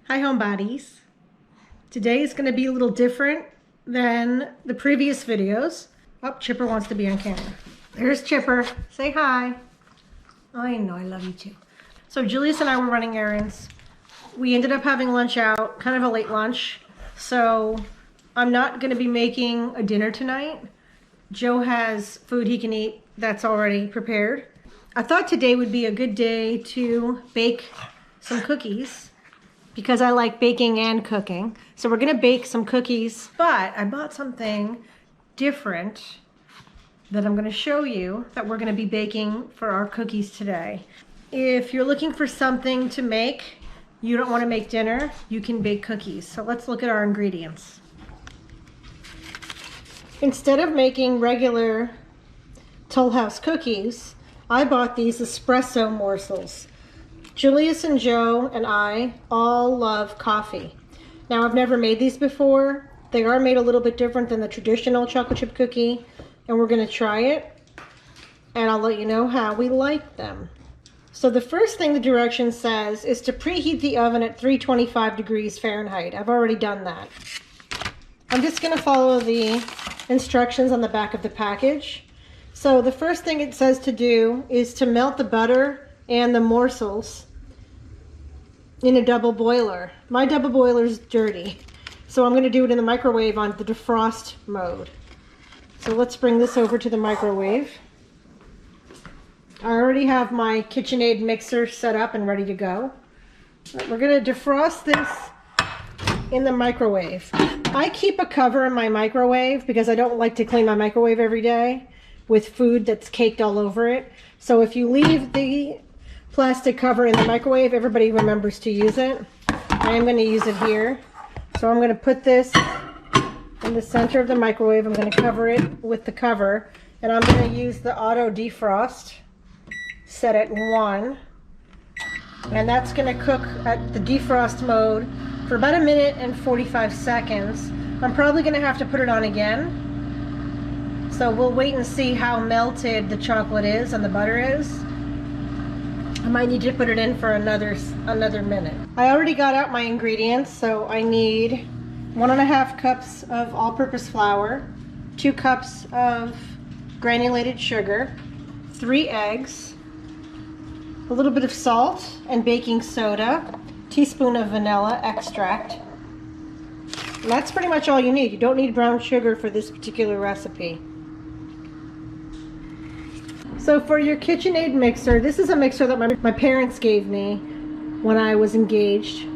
Hi homebodies. Today is going to be a little different than the previous videos. Oh, Chipper wants to be on camera. There's Chipper. Say hi. I know, I love you too. So Julius and I were running errands. We ended up having lunch out, kind of a late lunch. So I'm not going to be making a dinner tonight. Joe has food he can eat that's already prepared. I thought today would be a good day to bake some cookies, because I like baking and cooking. So we're gonna bake some cookies, but I bought something different that I'm gonna show you that we're gonna be baking for our cookies today. If you're looking for something to make, you don't wanna make dinner, you can bake cookies. So let's look at our ingredients. Instead of making regular Toll House cookies, I bought these espresso morsels. Julius and Joe and I all love coffee. Now, I've never made these before. They are made a little bit different than the traditional chocolate chip cookie, and we're gonna try it, and I'll let you know how we like them. So the first thing the direction says is to preheat the oven at 325 degrees Fahrenheit. I've already done that. I'm just gonna follow the instructions on the back of the package. So the first thing it says to do is to melt the butter and the morsels in a double boiler. My double boiler is dirty, so I'm going to do it in the microwave on the defrost mode. So let's bring this over to the microwave. I already have my KitchenAid mixer set up and ready to go. We're going to defrost this in the microwave. I keep a cover in my microwave because I don't like to clean my microwave every day with food that's caked all over it. So if you leave the plastic cover in the microwave, everybody remembers to use it. I am going to use it here. So I'm going to put this in the center of the microwave. I'm going to cover it with the cover, and I'm going to use the auto defrost set at 1, and that's going to cook at the defrost mode for about 1 minute and 45 seconds. I'm probably going to have to put it on again, so we'll wait and see how melted the chocolate is and the butter is. I might need to put it in for another minute. I already got out my ingredients, so I need 1.5 cups of all-purpose flour, 2 cups of granulated sugar, 3 eggs, a little bit of salt and baking soda, teaspoon of vanilla extract. And that's pretty much all you need. You don't need brown sugar for this particular recipe. So for your KitchenAid mixer, this is a mixer that my parents gave me when I was engaged.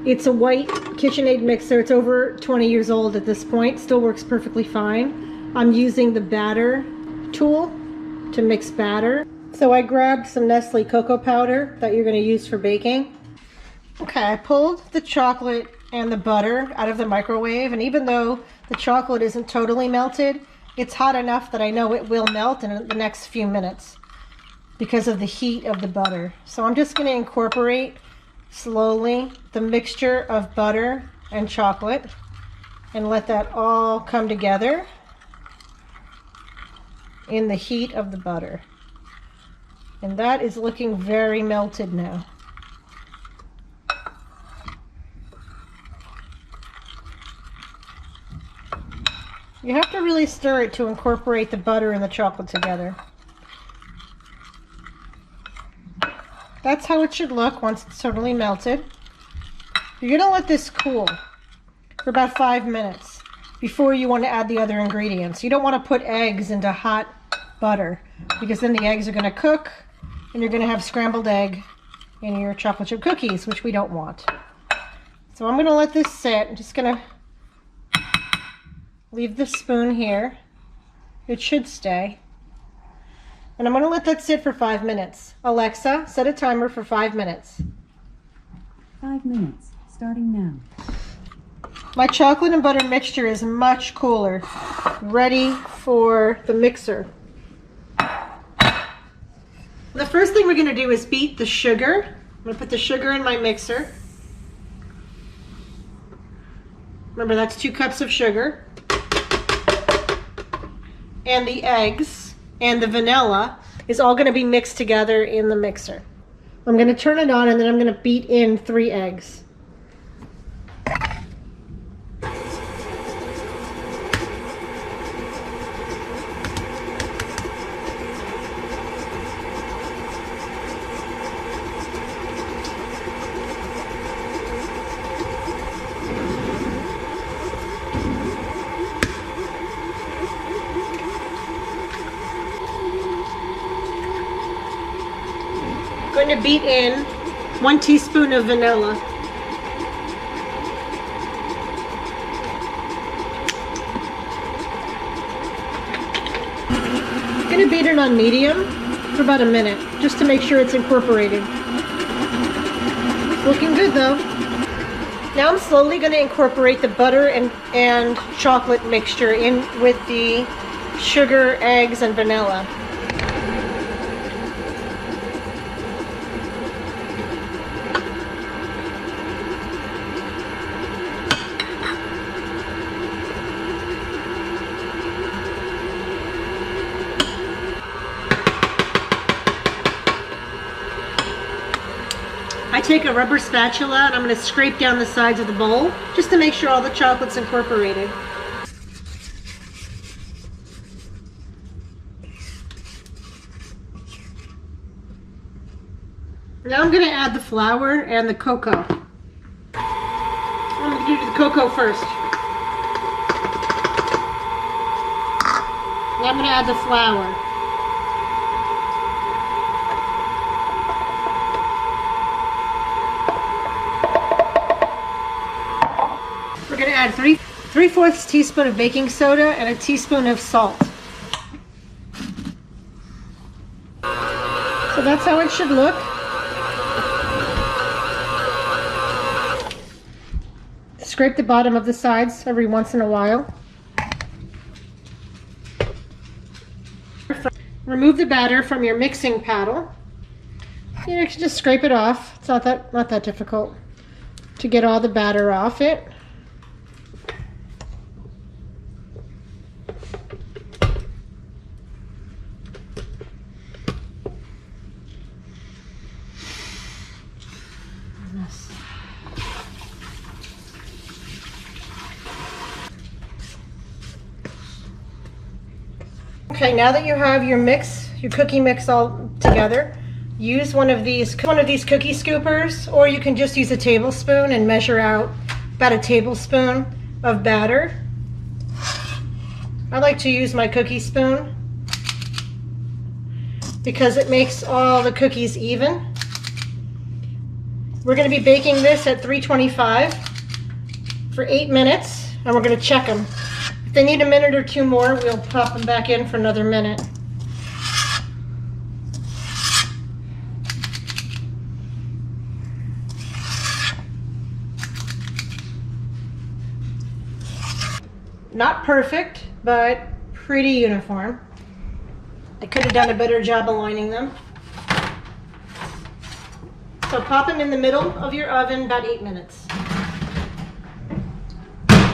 It's a white KitchenAid mixer. It's over 20 years old at this point. Still works perfectly fine. I'm using the batter tool to mix batter. So I grabbed some Nestle cocoa powder that you're going to use for baking. Okay, I pulled the chocolate and the butter out of the microwave, and even though the chocolate isn't totally melted, it's hot enough that I know it will melt in the next few minutes because of the heat of the butter. So I'm just going to incorporate slowly the mixture of butter and chocolate and let that all come together in the heat of the butter. And that is looking very melted now. You have to really stir it to incorporate the butter and the chocolate together. That's how it should look once it's totally melted. You're going to let this cool for about 5 minutes before you want to add the other ingredients. You don't want to put eggs into hot butter because then the eggs are going to cook and you're going to have scrambled egg in your chocolate chip cookies, which we don't want. So I'm going to let this sit. I'm just going to leave the spoon here. It should stay. And I'm going to let that sit for 5 minutes. Alexa, set a timer for 5 minutes. 5 minutes, starting now. My chocolate and butter mixture is much cooler, ready for the mixer. The first thing we're going to do is beat the sugar. I'm going to put the sugar in my mixer. Remember, that's 2 cups of sugar. And the eggs and the vanilla is all going to be mixed together in the mixer. I'm going to turn it on and then I'm going to beat in 3 eggs. going to beat in 1 teaspoon of vanilla. I'm going to beat it on medium for about a minute, just to make sure it's incorporated. It's looking good though. Now I'm slowly going to incorporate the butter and chocolate mixture in with the sugar, eggs, and vanilla. I take a rubber spatula and I'm going to scrape down the sides of the bowl just to make sure all the chocolate's incorporated. Now I'm going to add the flour and the cocoa. I'm going to do the cocoa first. Now I'm going to add the flour. We're going to add 3/4 teaspoon of baking soda and a teaspoon of salt. So that's how it should look. Scrape the bottom of the sides every once in a while. Remove the batter from your mixing paddle. You can just scrape it off. It's not that difficult to get all the batter off it. Okay, now that you have your cookie mix all together, use one of these cookie scoopers, or you can just use a tablespoon and measure out about a tablespoon of batter. I like to use my cookie spoon because it makes all the cookies even. We're going to be baking this at 325 for 8 minutes, and we're going to check them. If they need a minute or two more, we'll pop them back in for another minute. Not perfect, but pretty uniform. I could have done a better job aligning them. So pop them in the middle of your oven about 8 minutes.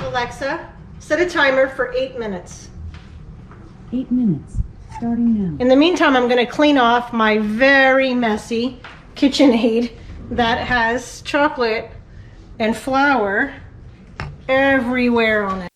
Alexa, set a timer for 8 minutes. 8 minutes, starting now. In the meantime, I'm going to clean off my very messy KitchenAid that has chocolate and flour everywhere on it.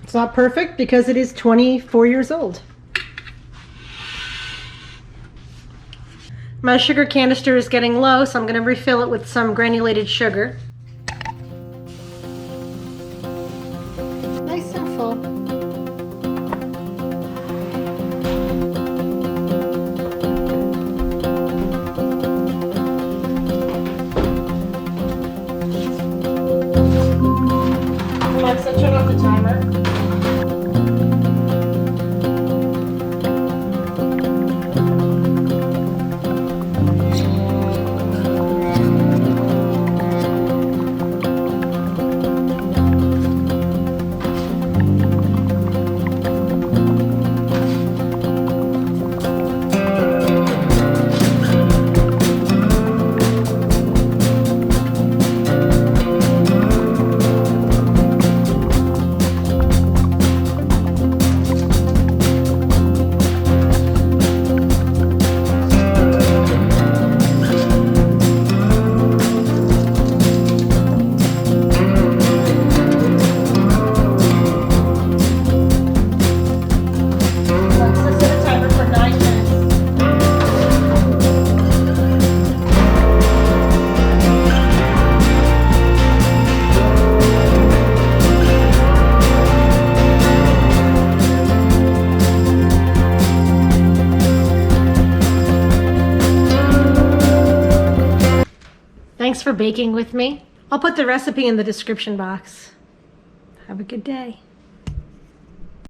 It's not perfect because it is 24 years old. My sugar canister is getting low, so I'm going to refill it with some granulated sugar. Nice and full. Alexa, turn off the timer. for baking with me. I'll put the recipe in the description box. Have a good day.